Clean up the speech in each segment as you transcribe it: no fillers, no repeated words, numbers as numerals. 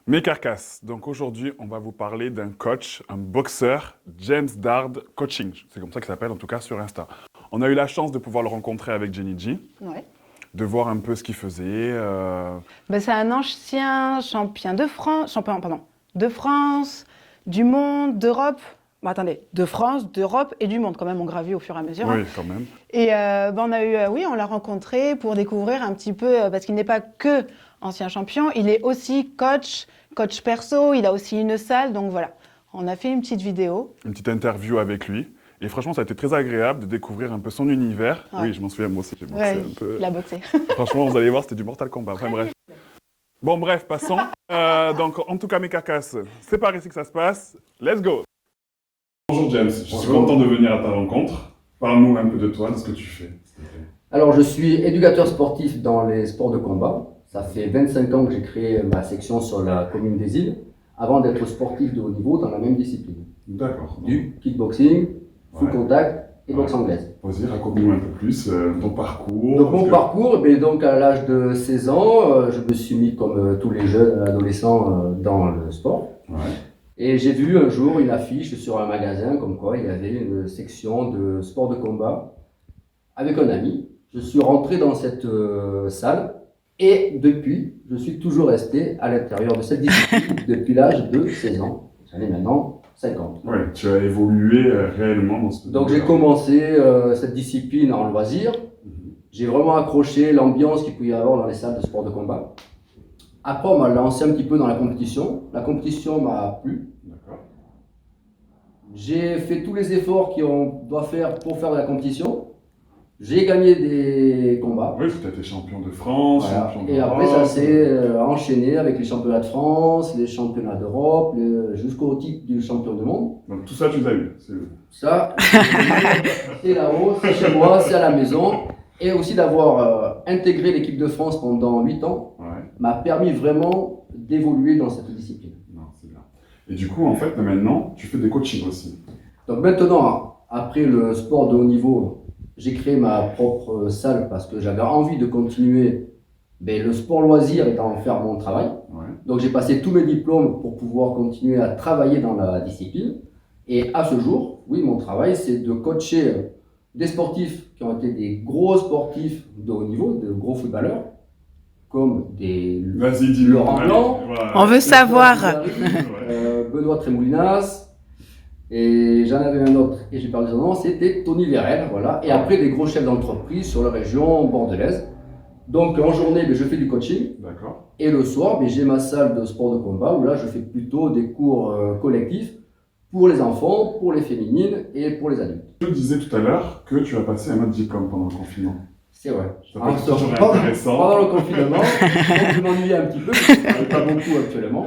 Mes carcasses. Donc aujourd'hui, on va vous parler d'un coach, un boxeur, James Dard Coaching. C'est comme ça qu'il s'appelle, en tout cas sur Insta. On a eu la chance de pouvoir le rencontrer avec Jenny G, Ouais. de voir un peu ce qu'il faisait. C'est un ancien champion de France, de France, du monde, d'Europe. Attendez, de France, d'Europe et du monde quand même, on gravit au fur et à mesure. Oui, quand même. Et on a eu, on l'a rencontré pour découvrir un petit peu, parce qu'il n'est pas que ancien champion, il est aussi coach perso, il a aussi une salle, donc voilà. On a fait une petite vidéo. Une petite interview avec lui. Et franchement, ça a été très agréable de découvrir un peu son univers. Ouais. Oui, je m'en souviens, moi aussi, j'ai boxé Ouais, un peu. il a boxé. Franchement, vous allez voir, c'était du Mortal Kombat. Enfin bref. Bon, bref, passons. Donc, en tout cas, mes carcasses, c'est par ici que ça se passe. Let's go. Bonjour James, je suis content de venir à ta rencontre. Parle-nous un peu de toi, de ce que tu fais. Alors, je suis éducateur sportif dans les sports de combat. Ça fait 25 ans que j'ai créé ma section sur la commune des Îles, avant d'être sportif de haut niveau dans la même discipline. D'accord. Du kickboxing, full Ouais. contact et Ouais. boxe anglaise. Vas-y, raconte-nous un peu plus ton parcours. Donc, mon parcours, donc à l'âge de 16 ans, je me suis mis comme tous les jeunes adolescents dans le sport. Ouais. Et j'ai vu un jour une affiche sur un magasin comme quoi il y avait une section de sport de combat avec un ami. Je suis rentré dans cette salle et depuis, je suis toujours resté à l'intérieur de cette discipline depuis l'âge de 16 ans. J'en ai maintenant 50. Ouais, tu as évolué réellement dans ce Donc j'ai commencé cette discipline en loisir. J'ai vraiment accroché l'ambiance qu'il pouvait y avoir dans les salles de sport de combat. Après, on m'a lancé un petit peu dans la compétition. La compétition m'a plu. D'accord. J'ai fait tous les efforts qu'on doit faire pour faire de la compétition. J'ai gagné des combats. Oui, parce que tu as été champion de France, Voilà. champion Et d'Europe. après, ça s'est enchaîné avec les championnats de France, les championnats d'Europe, jusqu'au titre du champion du monde. Donc tout ça, tu les as eu. Ça, c'est là-haut, c'est chez moi, c'est à la maison. Et aussi d'avoir intégré l'équipe de France pendant 8 ans Ouais. m'a permis vraiment d'évoluer dans cette discipline. Non, c'est bien. Et du coup, en fait, maintenant, tu fais des coachings aussi. Donc maintenant, après le sport de haut niveau, j'ai créé ma propre salle parce que j'avais envie de continuer le sport loisir et d'en faire mon travail. Ouais. Donc j'ai passé tous mes diplômes pour pouvoir continuer à travailler dans la discipline. Et à ce jour, oui, mon travail, c'est de coacher des sportifs qui ont été des gros sportifs de haut niveau, de gros footballeurs, comme des Vas-y, dis-le. Laurent Allez, Blanc, voilà. On veut savoir. Benoît Trémoulinas, et j'en avais un autre, et j'ai perdu son nom, c'était Tony Vérel, voilà. Et après, des gros chefs d'entreprise sur la région bordelaise. Donc en journée, je fais du coaching, D'accord. et le soir, j'ai ma salle de sport de combat, où là, je fais plutôt des cours collectifs pour les enfants, pour les féminines et pour les adultes. Je te disais tout à l'heure que tu as passé un autre diplôme pendant le confinement. C'est vrai. Ça peut être toujours intéressant. Pendant le confinement, quand je m'ennuyais un petit peu, parce que je ne travaille pas beaucoup actuellement,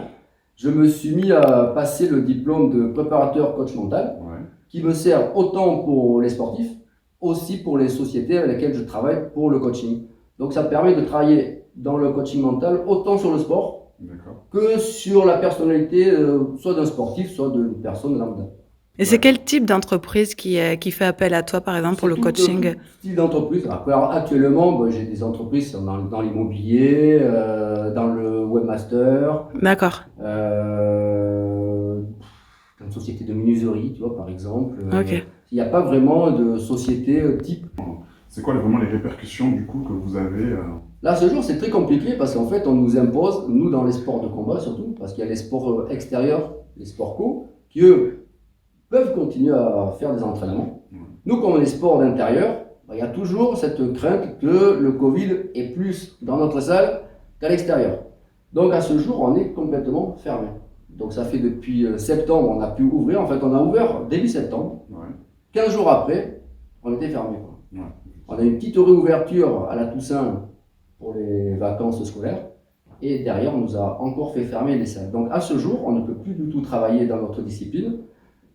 je me suis mis à passer le diplôme de préparateur coach mental, Ouais. qui me sert autant pour les sportifs, aussi pour les sociétés avec lesquelles je travaille pour le coaching. Donc ça me permet de travailler dans le coaching mental autant sur le sport D'accord. que sur la personnalité, soit d'un sportif, soit d'une personne lambda. Et c'est quel type d'entreprise qui fait appel à toi, par exemple, pour le C'est coaching? tout style d'entreprise. Après, alors, actuellement, j'ai des entreprises dans l'immobilier, dans le webmaster, D'accord. une société de menuiserie, tu vois, par exemple. Ok. Il n'y a pas vraiment de société type. C'est quoi vraiment les répercussions du coup que vous avez Là, ce jour, c'est très compliqué parce qu'en fait, on nous impose, nous dans les sports de combat surtout, parce qu'il y a les sports extérieurs, les sports co, qui eux peuvent continuer à faire des entraînements. Nous, comme les sports d'intérieur, il y a toujours cette crainte que le Covid est plus dans notre salle qu'à l'extérieur. Donc à ce jour, on est complètement fermé. Donc ça fait depuis septembre, on a pu ouvrir. En fait, on a ouvert début septembre. Ouais. 15 jours après, on était fermé. Ouais. On a une petite réouverture à la Toussaint pour les vacances scolaires. Et derrière, on nous a encore fait fermer les salles. Donc à ce jour, on ne peut plus du tout travailler dans notre discipline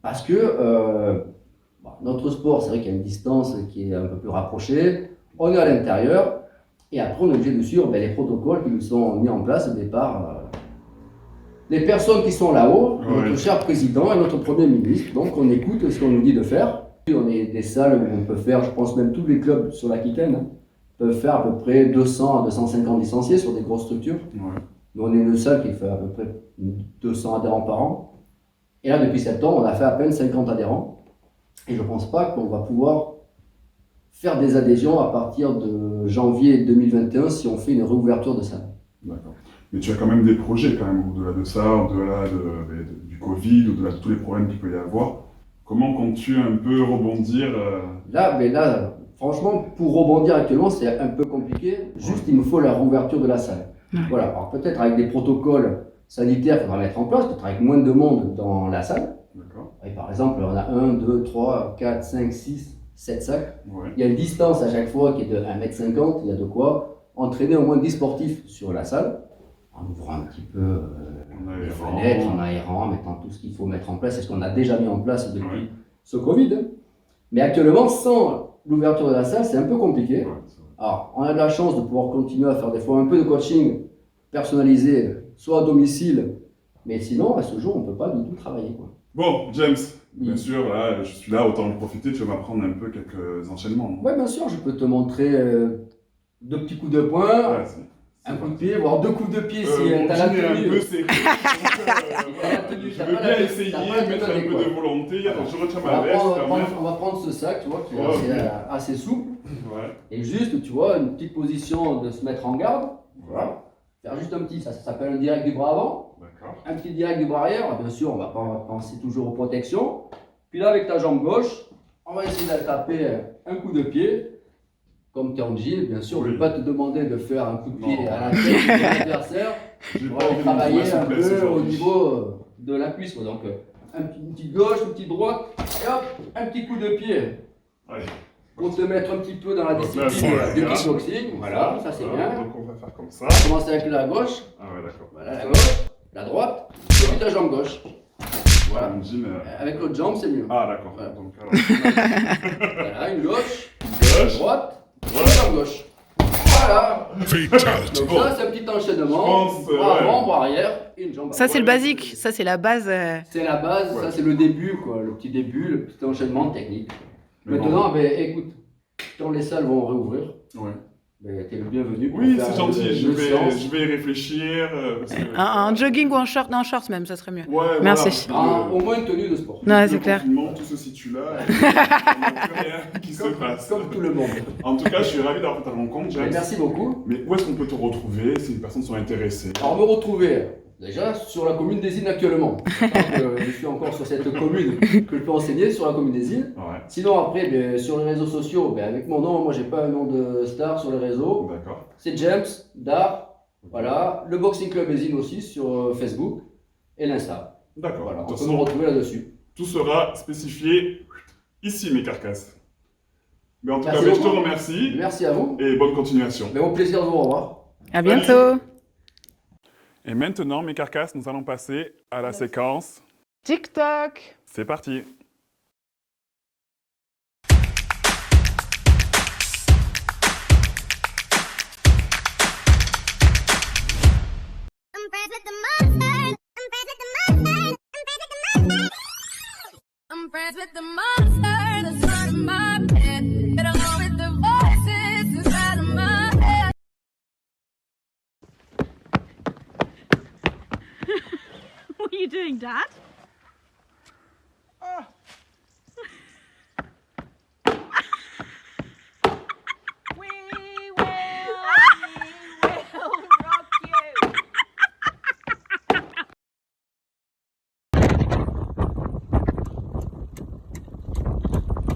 parce que notre sport, c'est vrai qu'il y a une distance qui est un peu plus rapprochée. On est à l'intérieur et après, on est obligé de suivre les protocoles qui nous sont mis en place au départ. Les personnes qui sont là-haut, Ouais. notre cher président et notre premier ministre. Donc on écoute ce qu'on nous dit de faire. On est des salles où on peut faire, je pense même tous les clubs sur l'Aquitaine, peuvent faire à peu près 200 à 250 licenciés sur des grosses structures. Ouais. Nous, on est une salle qui fait à peu près 200 adhérents par an. Et là, depuis septembre, on a fait à peine 50 adhérents. Et je ne pense pas qu'on va pouvoir faire des adhésions à partir de janvier 2021 si on fait une réouverture de salle. D'accord. Mais tu as quand même des projets, quand même, au-delà de ça, au-delà du Covid, au-delà de tous les problèmes qu'il peut y avoir. Comment comptes-tu un peu rebondir Là, franchement, pour rebondir actuellement, c'est un peu compliqué. Juste, il me faut la réouverture de la salle. Ouais. Voilà. Alors, peut-être avec des protocoles sanitaires qu'il faudra mettre en place, peut-être avec moins de monde dans la salle. D'accord. Et par exemple, on a 1, 2, 3, 4, 5, 6, 7 salles. Ouais. Il y a une distance à chaque fois qui est de 1,50 m. Il y a de quoi entraîner au moins 10 sportifs sur la salle, en ouvrant un petit peu les fenêtres, en aérant, en mettant tout ce qu'il faut mettre en place. C'est ce qu'on a déjà mis en place depuis ce Covid. Mais actuellement, sans l'ouverture de la salle, c'est un peu compliqué. Ouais, Alors, on a de la chance de pouvoir continuer à faire des fois un peu de coaching personnalisé, soit à domicile, mais sinon, à ce jour, on ne peut pas du tout travailler, quoi. Bon, James, bien Oui. sûr, là, je suis là, autant en profiter, tu vas m'apprendre un peu quelques enchaînements. Non? Oui, bien sûr, je peux te montrer 2 petits coups de poing, Ouais, un coup de pied, voire 2 coups de pied si mon tu as la jean est un tenue. peu serré, donc, je T'as veux pas bien la- essayer, t'as pas la mettre un tenue, peu quoi. de volonté. Attends, je retiens On va ma veste prendre- quand même. on va prendre ce sac, tu vois, qui est Ouais, assez, ok. assez souple. Ouais. Et juste, tu vois, une petite position de se mettre en garde. Voilà. Faire juste un petit, ça s'appelle un direct du bras avant. D'accord. Un petit direct du bras arrière. Bien sûr, on va penser toujours aux protections. Puis là, avec ta jambe gauche, on va essayer de taper un coup de pied. Comme tu es en jean, bien sûr, je ne Oui. vais pas te demander de faire un coup de pied Non. à la tête de ton adversaire. J'ai On pas va envie de travailler montrer ma un souplesse peu au aujourd'hui. niveau de la cuisse, quoi. Donc, une petite gauche, une petite droite, et hop, un petit coup de pied. Allez. Pour te mettre un petit peu dans la Donc là, discipline c'est du bien. kickboxing. Voilà, ça c'est Voilà, bien. Donc on va faire comme ça. On commence avec la gauche, Ah ouais, d'accord. voilà la gauche, la droite, et puis ta jambe gauche. Voilà. Mon jean, Avec l'autre jambe, c'est mieux. Ah d'accord. Voilà. Donc, alors, Voilà, une gauche, une gauche. droite, Voilà. une jambe gauche. Voilà. Fatality. Donc Bon. ça, c'est un petit enchaînement. Je pense, Bras ouais. avant, bras arrière, et une jambe Ça, c'est avant. le basique. Ça, c'est la base. C'est la base, Ouais. ça c'est le début, quoi, le petit début, le petit enchaînement technique. Mais Maintenant, ben, écoute, quand les salles vont réouvrir, Ouais. ben, t'es le bienvenu. pour Oui, faire c'est gentil. une séance. Je vais y réfléchir. Parce que, Un jogging ou un short, non, short même, ça serait mieux. Ouais, Merci. voilà. Au moins une tenue de sport. Ouais, Le c'est clair. confinement, tout se situe là. Il n'y a plus rien qui se passe. Comme tout le monde. En tout cas, je suis ravi d'avoir fait ta rencontre, Et James. merci beaucoup. Mais où est-ce qu'on peut te retrouver si les personnes sont intéressées? Alors, me retrouver déjà sur la commune des Îles actuellement. Je suis encore sur cette commune que je peux enseigner sur la commune des Îles. Ouais, Sinon, après, ben, sur les réseaux sociaux, ben, avec mon nom, moi j'ai pas un nom de star sur les réseaux. d'accord. C'est James Dar. Voilà. Le Boxing Club des Îles aussi sur Facebook et l'Insta. D'accord. Voilà, De on toute peut me façon, retrouver là-dessus. tout sera spécifié ici, mes carcasses. Mais en tout Merci cas, je te beaucoup. remercie Merci à vous. et bonne continuation. Mais au plaisir de vous revoir. À bientôt. Et maintenant, mes carcasses, nous allons passer à la séquence. TikTok. C'est parti. I'm friends with the monsters. I'm friends with the monsters. I'm friends with the monsters. I'm friends with the monsters inside of my head. Get along with the voices inside of my head. What are you doing, Dad? We will rock you.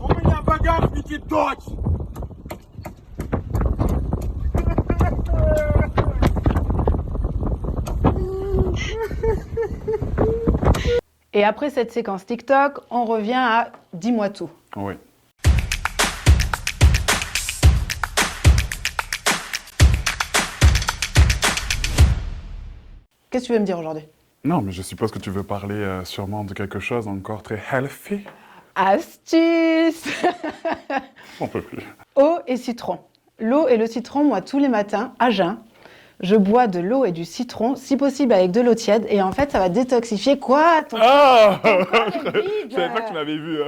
У меня в багажнике дочь! Et après cette séquence TikTok, on revient à Dis-moi tout. Oui. Qu'est-ce que tu veux me dire aujourd'hui? Non, mais je suppose que tu veux parler sûrement de quelque chose encore très healthy. Astuce. On peut plus. Eau et citron. L'eau et le citron, moi, tous les matins, à jeun, je bois de l'eau et du citron, si possible avec de l'eau tiède, et en fait, ça va détoxifier quoi ton Ah corps est Je vide. savais pas que tu m'avais vu.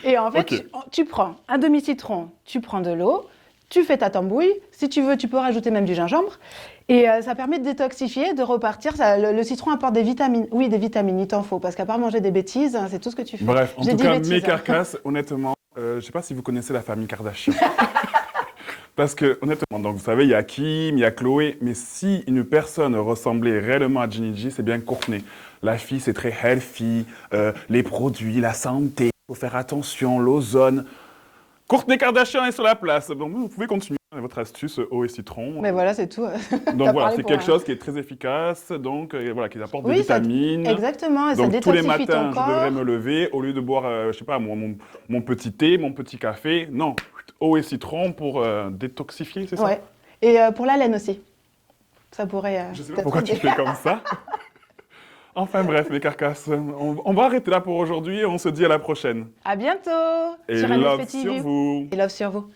Et en fait, Ok. tu prends un demi-citron, tu prends de l'eau, tu fais ta tambouille. Si tu veux, tu peux rajouter même du gingembre. Et ça permet de détoxifier, de repartir. Le citron apporte des vitamines. Oui, des vitamines, il t'en faut. Parce qu'à part manger des bêtises, c'est tout ce que tu fais. Bref, en J'ai tout dit cas, bêtises, mes hein. carcasses, honnêtement, je ne sais pas si vous connaissez la famille Kardashian. Parce que, honnêtement, donc, vous savez, il y a Kim, il y a Chloé, mais si une personne ressemblait réellement à Ginny G, c'est bien Courtney. La fille, c'est très healthy, les produits, la santé, il faut faire attention, l'ozone. Courtney Kardashian est sur la place. Donc, vous pouvez continuer votre astuce eau et citron. Mais voilà, c'est tout. Donc T'as voilà, parlé c'est pour quelque un- chose qui est très efficace, donc voilà, qui apporte des Oui, ça- vitamines. Exactement, et ça Donc tous les détoxifie matins, ton je devrais corps. me lever, au lieu de boire, je sais pas, mon petit thé, mon petit café, non, eau et citron pour détoxifier, c'est ça? Ouais. Et pour la laine aussi. Ça pourrait. Je sais pas peut-être pourquoi tu aider. fais comme ça. Enfin bref, mes carcasses, on va arrêter là pour aujourd'hui et on se dit à la prochaine. À bientôt Et sur love NSP sur TV. vous. Et love sur vous.